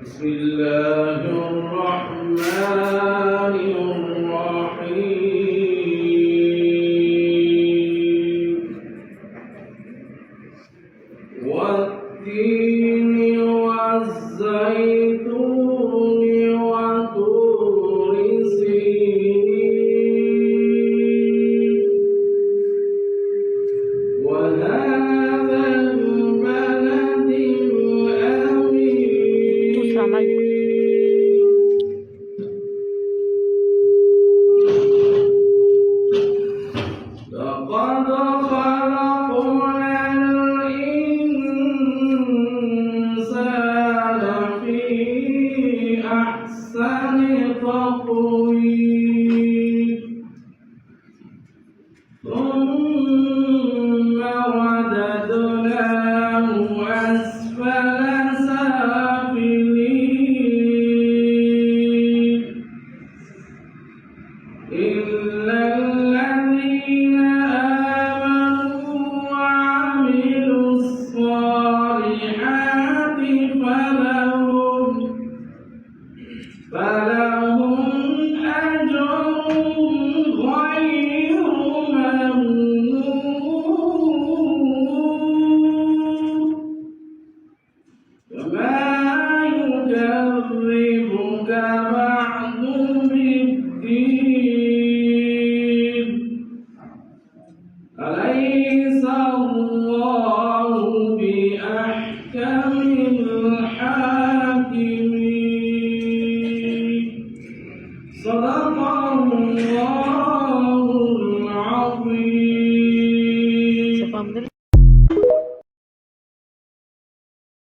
بسم الله الرحمن الرحيم والتين والزيتون وطور سينين وهذا البلد الأمين لقد خلقنا الإنسان في أحسن تقويم ثم رددناه أسفل سافلين إلا الذين آمنوا وعملوا الصالحات فلهم أجر غير ممنون فما يكذبك بعد بالدين أليس الله بأحكم